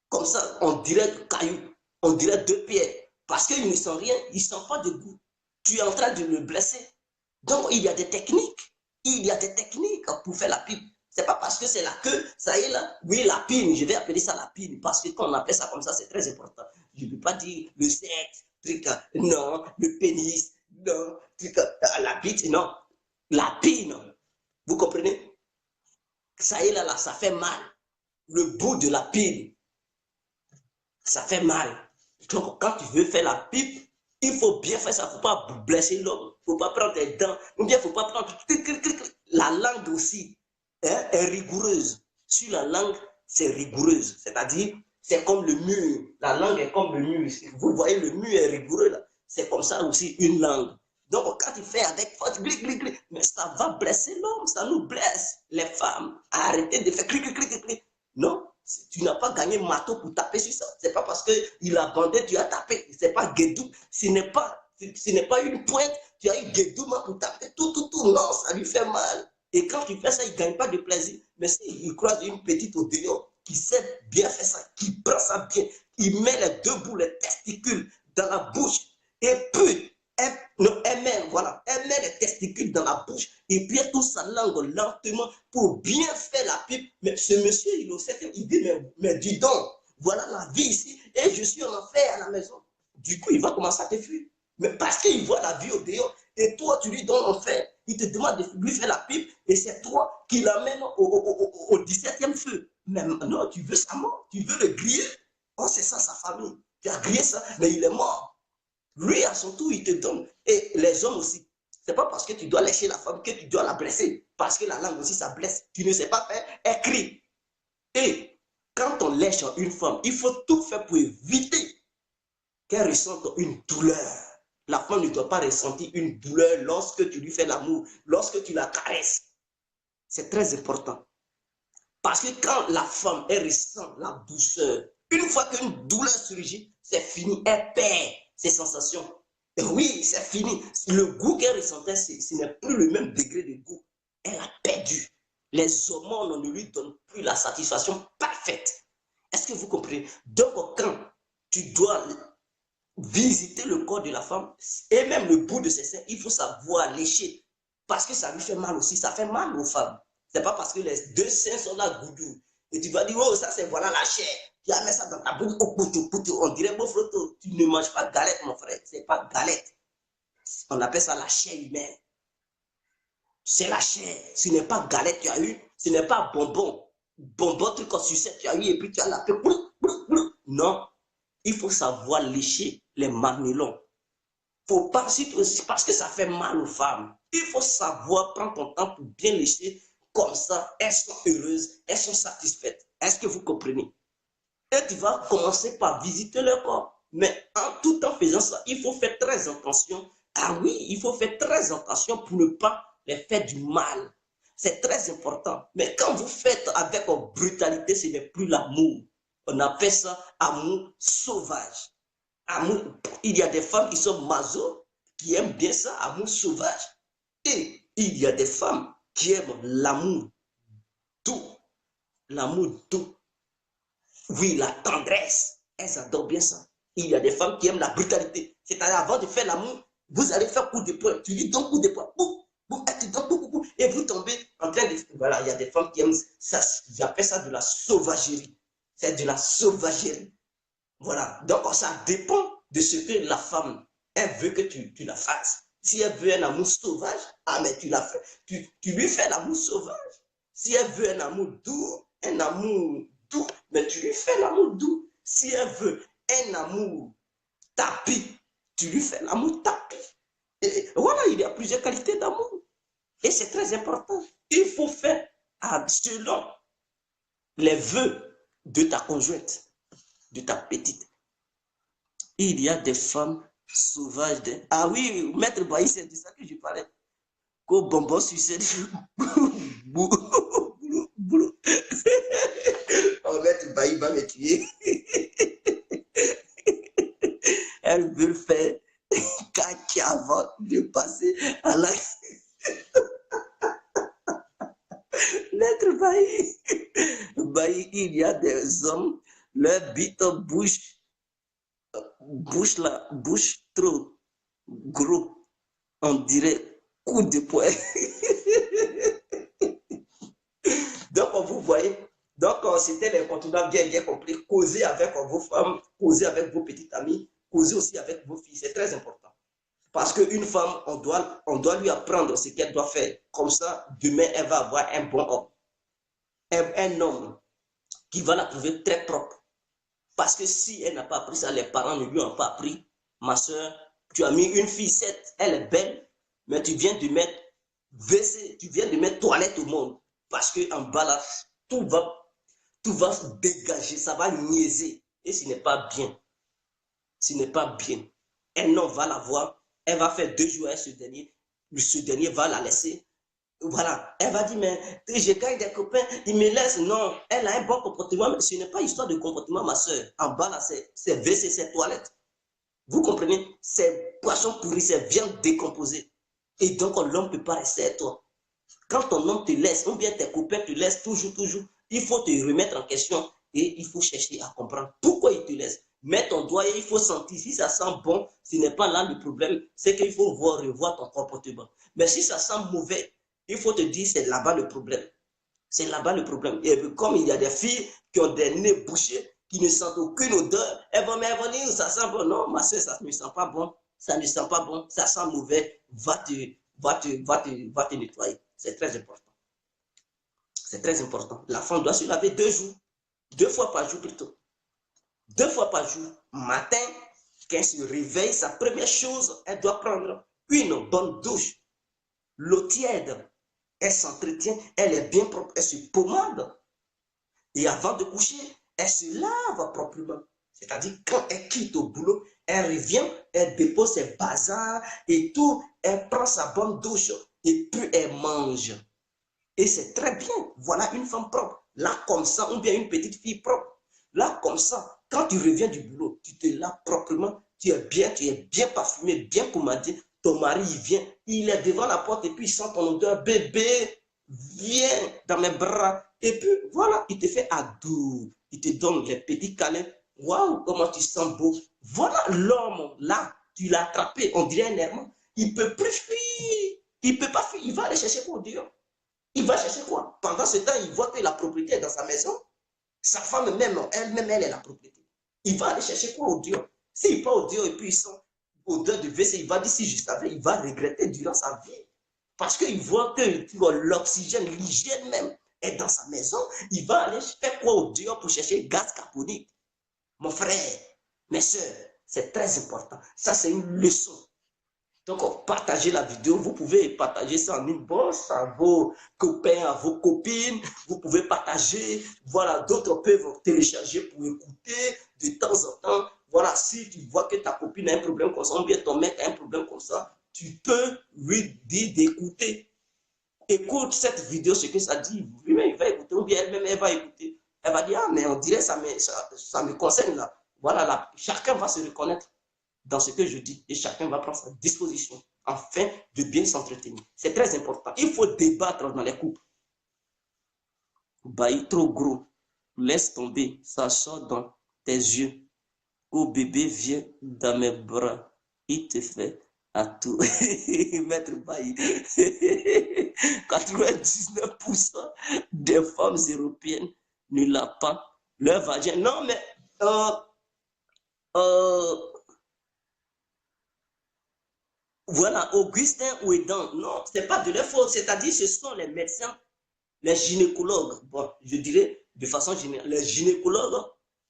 comme ça, on dirait caillou, on dirait 2 pierres. Parce qu'il ne sent rien, il ne sent pas de goût. Tu es en train de le blesser. Donc, il y a des techniques. Il y a des techniques pour faire la pipe. Ce n'est pas parce que c'est la queue, ça y est là. Oui, la pine, je vais appeler ça la pine. Parce que quand on appelle ça comme ça, c'est très important. Je ne peux pas dire le sexe, non, le pénis, non, la bite, non. La pine. Vous comprenez? Ça y est, là, ça fait mal. Le bout de la pile, ça fait mal. Donc, quand tu veux faire la pipe, il faut bien faire ça. Il ne faut pas blesser l'homme. Il ne faut pas prendre tes dents. Ou bien, il ne faut pas prendre... La langue aussi est rigoureuse. Sur la langue, c'est rigoureuse. C'est-à-dire, c'est comme le mur. La langue est comme le mur. Vous voyez, le mur est rigoureux là. C'est comme ça aussi une langue. Donc, quand tu fais avec force, mais ça va blesser l'homme, ça nous blesse. Les femmes, arrêtez de faire clic. Non, tu n'as pas gagné marteau pour taper sur ça. Ce n'est pas parce qu'il a bandé, tu as tapé. Ce n'est pas guédou. Ce n'est pas une pointe, tu as eu guédou pour taper. Tout. Non, ça lui fait mal. Et quand tu fais ça, il ne gagne pas de plaisir. Mais s'il croise une petite au dehors qui sait bien faire ça, qui prend ça bien, il met les deux bouts, les testicules dans la bouche, et puis elle met les testicules dans la bouche et puis elle touche sa langue lentement pour bien faire la pipe. Mais ce monsieur, il dit, mais dis donc, voilà la vie ici et je suis en enfer à la maison. Du coup, il va commencer à te fuir. Mais parce qu'il voit la vie au dehors et toi, tu lui donnes l'enfer. Il te demande de lui faire la pipe et c'est toi qui l'amènes au 17e feu. Mais non, tu veux sa mort, tu veux le griller. Oh, c'est ça sa famille. Tu as grillé ça, mais il est mort. Lui, à son tour, il te donne. Et les hommes aussi. Ce n'est pas parce que tu dois lécher la femme que tu dois la blesser. Parce que la langue aussi, ça blesse. Tu ne sais pas faire, elle crie. Et quand on lèche une femme, il faut tout faire pour éviter qu'elle ressente une douleur. La femme ne doit pas ressentir une douleur lorsque tu lui fais l'amour, lorsque tu la caresses. C'est très important. Parce que quand la femme, elle ressent la douceur, une fois qu'une douleur surgit, c'est fini, elle perd ses sensations. Et oui, c'est fini. Le goût qu'elle ressentait, ce n'est plus le même degré de goût. Elle a perdu. Les hormones ne lui donnent plus la satisfaction parfaite. Est-ce que vous comprenez? Donc, quand tu dois visiter le corps de la femme, et même le bout de ses seins, il faut savoir lécher. Parce que ça lui fait mal aussi. Ça fait mal aux femmes. C'est pas parce que les deux seins sont là, goudou. Et tu vas dire, oh, ça c'est voilà la chair. Tu as mis ça dans ta bouche, oh, poutou. On dirait, bon frotto, tu ne manges pas galette, mon frère. C'est pas galette. On appelle ça la chair humaine. C'est la chair. Ce n'est pas galette, tu as eu. Ce n'est pas bonbon. Bonbon, truc en sucette, tu as eu, et puis tu as la paix. Non. Il faut savoir lécher les mamelons. Faut pas, parce que ça fait mal aux femmes. Il faut savoir prendre ton temps pour bien lécher. Comme ça, elles sont heureuses, elles sont satisfaites. Est-ce que vous comprenez? Et tu vas commencer par visiter leur corps. Mais tout en faisant ça, il faut faire très attention. Ah oui, il faut faire très attention pour ne pas les faire du mal. C'est très important. Mais quand vous faites avec brutalité, ce n'est plus l'amour. On appelle ça amour sauvage. Amour, il y a des femmes qui sont maso, qui aiment bien ça, amour sauvage. Et il y a des femmes qui aiment l'amour doux. L'amour doux. Oui, la tendresse. Elles adorent bien ça. Il y a des femmes qui aiment la brutalité. C'est-à-dire, avant de faire l'amour, vous allez faire coup de poing. Tu lui donnes coup de poing. Elle te donne coup. Et vous tombez en train de... Voilà, il y a des femmes qui aiment ça. J'appelle ça de la sauvagerie. C'est de la sauvagerie. Voilà. Donc, ça dépend de ce que la femme, elle veut que tu la fasses. Si elle veut un amour sauvage, ah, mais tu la fais. Tu lui fais l'amour sauvage. Si elle veut un amour doux, mais tu lui fais l'amour doux. Si elle veut un amour tapis, tu lui fais l'amour tapis. Et voilà, il y a plusieurs qualités d'amour. Et c'est très important. Il faut faire selon les vœux de ta conjointe, de ta petite. Il y a des femmes sauvages. Ah oui, Maître Bailly, c'est de ça que je parlais. Qu'au bonbon sucette. Oh, Maître Bailly va me tuer. Elles veulent faire caca avant de passer à la... Maître Bailly, il y a des hommes, leur bite bouche trop gros, on dirait coup de poing. Donc, vous voyez, donc c'était l'incontournable, bien compris. Causer avec vos femmes, causer avec vos petites amies, causer aussi avec vos filles, c'est très important. Parce qu'une femme, on doit lui apprendre ce qu'elle doit faire. Comme ça, demain, elle va avoir un bon homme. Un homme qui va la trouver très propre. Parce que si elle n'a pas appris ça, les parents ne lui ont pas appris. Ma soeur, tu as mis une fille, certes, elle est belle, mais tu viens de mettre WC, tu viens de mettre toilette au monde. Parce qu'en bas là, tout va se dégager, ça va niaiser. Et ce n'est pas bien. Ce n'est pas bien. Un homme va la voir, elle va faire 2 jours avec ce dernier va la laisser. Voilà, elle va dire, mais je gagne des copains, ils me laissent. Non, elle a un bon comportement, mais ce n'est pas histoire de comportement, ma soeur. En bas, là, c'est WC, c'est toilette. Vous comprenez? C'est poisson pourri, c'est viande décomposée. Et donc, l'homme ne peut pas rester avec toi. Quand ton homme te laisse, ou bien tes copains te laissent toujours, il faut te remettre en question et il faut chercher à comprendre pourquoi il te laisse. Mets ton doigt et il faut sentir. Si ça sent bon, ce n'est pas là le problème, c'est qu'il faut revoir ton comportement. Mais si ça sent mauvais, il faut te dire c'est là-bas le problème. C'est là-bas le problème. Et comme il y a des filles qui ont des nez bouchés, qui ne sentent aucune odeur, elles vont dire ça sent bon. Non, ma soeur, ça ne sent pas bon. Ça ne sent pas bon. Ça sent mauvais. Va te nettoyer. C'est très important. C'est très important. La femme doit se laver 2 jours. 2 fois par jour plutôt. 2 fois par jour. Matin, quand elle se réveille, sa première chose, elle doit prendre une bonne douche. L'eau tiède. Elle s'entretient, elle est bien propre, elle se pommade. Et avant de coucher, elle se lave proprement. C'est-à-dire, quand elle quitte au boulot, elle revient, elle dépose ses bazars et tout, elle prend sa bonne douche et puis elle mange. Et c'est très bien. Voilà une femme propre. Là, comme ça, ou bien une petite fille propre. Là, comme ça, quand tu reviens du boulot, tu te laves proprement, tu es bien parfumé, bien pommadier. Ton mari, il vient, il est devant la porte et puis il sent ton odeur. Bébé, viens dans mes bras. Et puis, voilà, il te fait ado. Il te donne les petits câlins. Waouh, comment tu sens beau. Voilà l'homme, là, tu l'as attrapé, on dirait un aimant. Il ne peut plus fuir. Il ne peut pas fuir. Il va aller chercher pour Dieu. Il va chercher quoi? Pendant ce temps, il voit que la propriété est dans sa maison. Sa femme même, elle-même, elle est la propriété. Il va aller chercher quoi au Dieu? S'il va au Dieu et puis il sent odeur de WC, il va dire si je savais, il va regretter durant sa vie. Parce qu'il voit que l'oxygène, l'hygiène même est dans sa maison. Il va aller faire quoi au Dieu pour chercher gaz carbonique? Mon frère, mes soeurs, c'est très important. Ça, c'est une leçon. Donc, partagez la vidéo. Vous pouvez partager ça en inbox à vos copains, à vos copines. Vous pouvez partager. Voilà, d'autres peuvent télécharger pour écouter de temps en temps. Voilà, si tu vois que ta copine a un problème comme ça, ou bien ton mec a un problème comme ça, tu peux lui dire d'écouter. Écoute cette vidéo, ce que ça dit. Lui-même, il va écouter, ou bien elle-même, elle va écouter. Elle va dire, ah, mais on dirait ça me concerne là. Voilà, là, chacun va se reconnaître dans ce que je dis et chacun va prendre sa disposition afin de bien s'entretenir. C'est très important. Il faut débattre dans les couples. Bailli trop gros, laisse tomber, ça sort dans tes yeux. Oh bébé, viens dans mes bras, il te fait à tout. Maître Bailli. 99% des femmes européennes ne l'ont pas leur vagin. Non, mais voilà, Augustin Ouédan, non, ce n'est pas de leur faute, c'est-à-dire ce sont les médecins, les gynécologues, bon, je dirais de façon générale, les gynécologues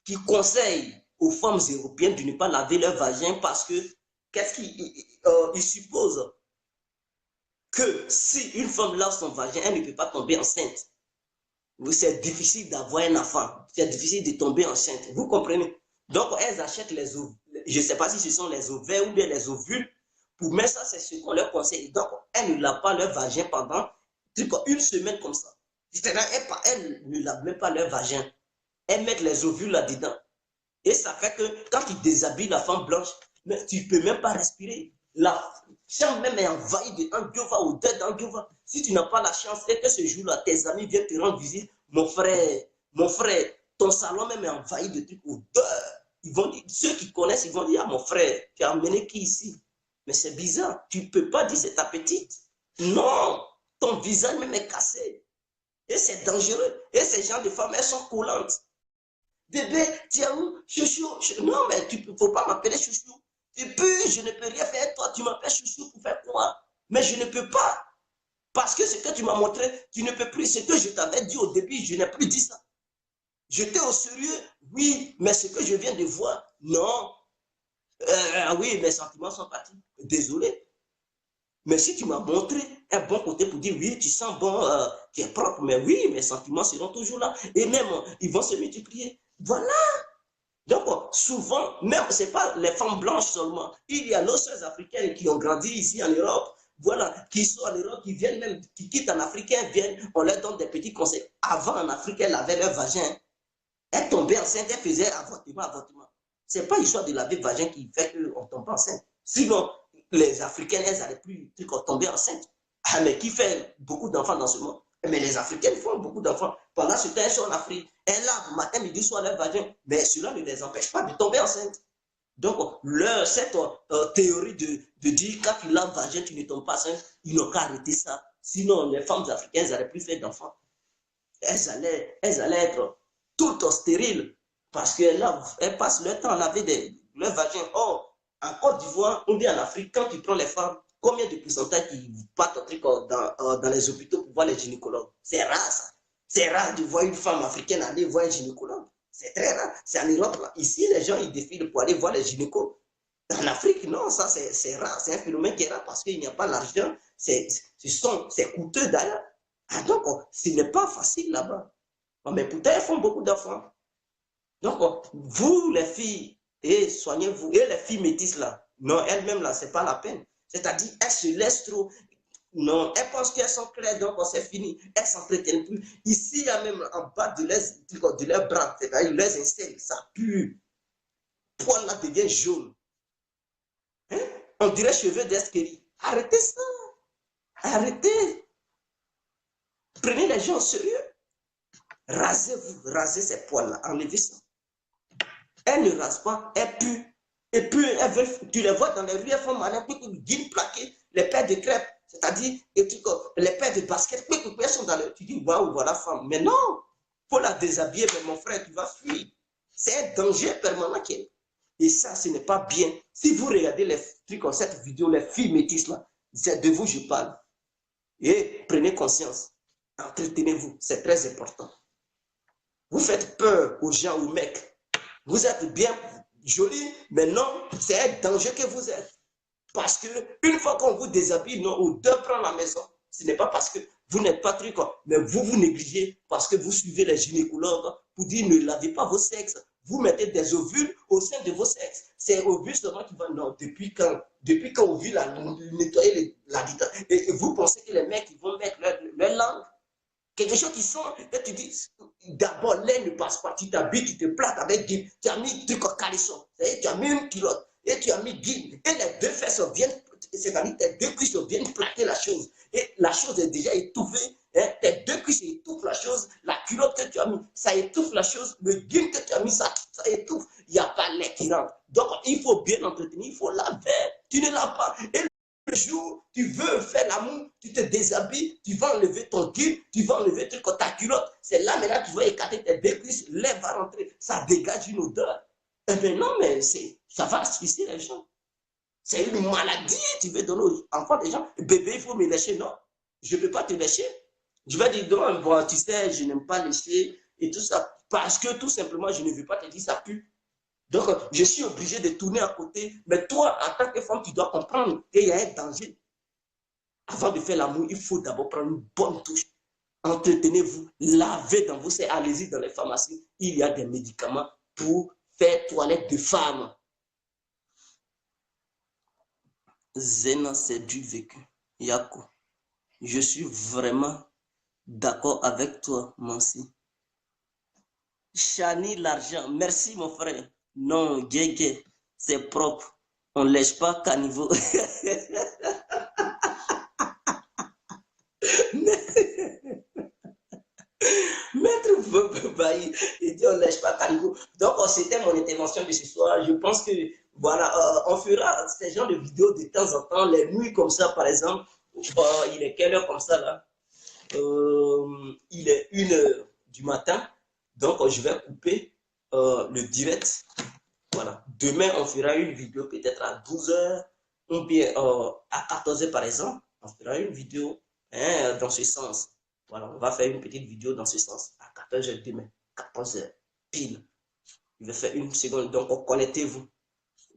qui conseillent aux femmes européennes de ne pas laver leur vagin parce que, qu'est-ce qu'ils supposent que si une femme lave son vagin, elle ne peut pas tomber enceinte. C'est difficile d'avoir un enfant, c'est difficile de tomber enceinte, vous comprenez? Donc, elles achètent les ovules, je ne sais pas si ce sont les ovaires ou bien les ovules, pour mettre ça, c'est ce qu'on leur conseille. Donc, elles ne lavent pas leur vagin pendant une semaine comme ça. Elles ne lavent même pas leur vagin. Elles mettent les ovules là-dedans. Et ça fait que quand tu déshabilles la femme blanche, mais tu ne peux même pas respirer. La chambre même est envahie d'angova ou d'angova. Si tu n'as pas la chance et que ce jour-là, tes amis viennent te rendre visite, mon frère, ton salon même est envahi de trucs odeur. Ils vont dire, ceux qui connaissent, ils vont dire, ah mon frère, tu as amené qui ici? Mais c'est bizarre, tu ne peux pas dire c'est ta petite. Non, ton visage même est cassé. Et c'est dangereux. Et ces gens de femmes, elles sont collantes. Bébé, tu es où? Chouchou. Non, mais tu ne faut pas m'appeler chouchou. Et puis, je ne peux rien faire. Toi, tu m'appelles chouchou pour faire quoi? Mais je ne peux pas. Parce que ce que tu m'as montré, tu ne peux plus. Ce que je t'avais dit au début, je n'ai plus dit ça. J'étais au sérieux, oui, mais ce que je viens de voir, non. Oui, mes sentiments sont partis. Désolé. Mais si tu m'as montré un bon côté pour dire, oui, tu sens bon, tu es propre, mais oui, mes sentiments seront toujours là. Et même, ils vont se multiplier. Voilà. Donc, souvent, même, ce n'est pas les femmes blanches seulement. Il y a nos soeurs africaines qui ont grandi ici en Europe, voilà, qui sont en Europe, qui viennent même, qui quittent en africain, viennent, on leur donne des petits conseils. Avant, en Afrique, elles avaient leur vagin. Elle tombait enceinte, elle faisait avortement, avortement. Ce n'est pas l'histoire de laver le vagin qui fait qu'on tombe enceinte. Sinon, les Africaines, elles n'allaient plus tomber enceinte. Ah, mais qui fait beaucoup d'enfants dans ce monde? Mais les Africaines font beaucoup d'enfants. Pendant ce temps, elles sont en Afrique. Elles lavent matin, midi, soir leur vagin. Mais cela ne les empêche pas de tomber enceinte. Donc, cette théorie de dire quand tu laves le vagin, tu ne tombes pas enceinte, ils n'ont qu'à arrêter ça. Sinon, les femmes africaines n'allaient plus faire d'enfants. Elles allaient être toutes stériles parce qu'elles passent leur temps à laver leur vagin. Or, en Côte d'Ivoire, on dit en Afrique, quand tu prends les femmes, combien de pourcentage qui partent dans les hôpitaux pour voir les gynécologues? C'est rare ça. C'est rare de voir une femme africaine aller voir un gynécologue. C'est très rare. C'est en Europe. Là. Ici, les gens, ils défilent pour aller voir les gynécologues. En Afrique, non, ça c'est rare. C'est un phénomène qui est rare parce qu'il n'y a pas l'argent. C'est coûteux d'ailleurs. Ah, donc, ce n'est pas facile là-bas. Mais pourtant, elles font beaucoup d'enfants. Donc, vous, les filles, et soignez-vous. Et les filles métisses, là, non, elles-mêmes, là, ce n'est pas la peine. C'est-à-dire, elles se laissent trop. Non, elles pensent qu'elles sont claires, donc c'est fini. Elles ne s'entretiennent plus. Ici, il y a même en bas de leurs bras, c'est-à-dire, leurs instants, ça pue. Le poil là devient jaune. Hein? On dirait cheveux d'esquerie. Arrêtez ça. Arrêtez. Prenez les gens au sérieux. Rasez-vous, rasez ces poils-là, enlevez ça. Elles ne rasent pas, elles puent. Et puis, tu les vois dans les rues, elles font malin, guine plaqué, les paires de crêpes, c'est-à-dire les paires de baskets, elles sont dans le. Tu dis, waouh, voilà femme. Mais non, il faut la déshabiller, mais mon frère, tu vas fuir. C'est un danger permanent qui est. Et ça, ce n'est pas bien. Si vous regardez les trucs comme cette vidéo, les filles métisses là, c'est de vous je parle. Et prenez conscience. Entretenez-vous, c'est très important. Vous faites peur aux gens, aux mecs. Vous êtes bien jolis, mais non, c'est un danger que vous êtes. Parce qu'une fois qu'on vous déshabille, non, ou deux prend la maison, ce n'est pas parce que vous n'êtes pas truc, mais vous négligez parce que vous suivez les gynécologues pour dire ne lavez pas vos sexes. Vous mettez des ovules au sein de vos sexes. C'est ovules seulement qui vont, non, depuis quand ovule a nettoyé la et vous pensez que les mecs ils vont mettre leur langue. Quelque chose qui sent, et tu dis, d'abord, l'air ne passe pas, tu t'habilles, tu te plates avec guide, tu as mis un truc en caleçon, tu as mis une culotte, et tu as mis guide, et les deux fesses viennent, c'est-à-dire tes deux cuisses viennent plaquer la chose, et la chose est déjà étouffée, hein, tes deux cuisses étouffent la chose, la culotte que tu as mis, ça étouffe la chose, le guide que tu as mis, ça étouffe, il n'y a pas l'air qui rentre. Donc, il faut bien entretenir, il faut laver, tu ne laves pas. Et le jour, tu veux faire l'amour, tu te déshabilles, tu vas enlever ton guide, tu vas enlever ta culotte. C'est là maintenant que tu vas écarter tes deux cuisses, l'air va rentrer, ça dégage une odeur. Eh bien non, mais ça va asphyxier les gens. C'est une maladie, tu veux donner aux enfants des gens. Bébé, il faut me lécher, non. Je ne peux pas te lécher. Je vais dire, non, bon, tu sais, je n'aime pas lécher et tout ça. Parce que tout simplement, je ne veux pas te dire ça pue. Donc, je suis obligé de tourner à côté. Mais toi, en tant que femme, tu dois comprendre qu'il y a un danger. Avant de faire l'amour, il faut d'abord prendre une bonne touche. Entretenez-vous, lavez dans vos seins. Allez-y dans les pharmacies. Il y a des médicaments pour faire toilette de femme. Zena, c'est du vécu. Yako, je suis vraiment d'accord avec toi, Mansi. Chani, l'argent. Merci, mon frère. Non, Guégué, c'est propre. On ne lèche pas caniveau. Maître Bailly, il dit on ne lèche pas caniveau. Donc, c'était mon intervention de ce soir. Je pense que, voilà, on fera ce genre de vidéos de temps en temps, les nuits comme ça, par exemple. Il est quelle heure comme ça, là? Il est 1h du matin. Donc, je vais couper le direct. Voilà. Demain, on fera une vidéo peut-être à 12h ou bien à 14h par exemple. On fera une vidéo dans ce sens. Voilà, on va faire une petite vidéo dans ce sens. À 14h demain, 14h, pile. Je vais faire une seconde. Donc, connectez-vous.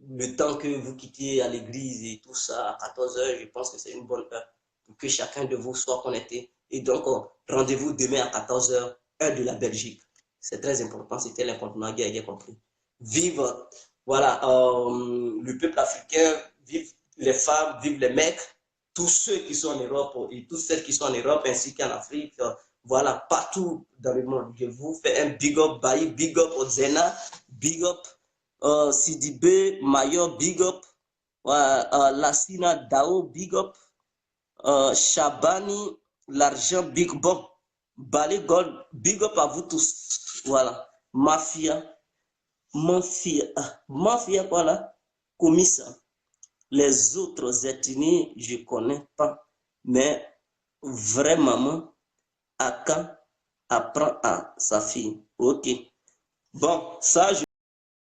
Le temps que vous quittez à l'église et tout ça, à 14h, je pense que c'est une bonne heure pour que chacun de vous soit connecté. Et donc, rendez-vous demain à 14h, heure de la Belgique. C'est très important, c'était l'incontournable, bien compris. Vive, voilà, le peuple africain, vive les femmes, vive les mecs, tous ceux qui sont en Europe et toutes celles qui sont en Europe ainsi qu'en Afrique, voilà, partout dans le monde. Je vous fais un big up, Bayi, big up Ozena, big up Sidibé, Mayo, big up, Lassina Dao, big up, Shabani, l'argent, big bon, Bali Gold, big up à vous tous. Voilà, Mafia, voilà, Komissa. Les autres ethnies, je ne connais pas, mais vraiment, Aka apprend à sa fille. Ok. Bon, ça, je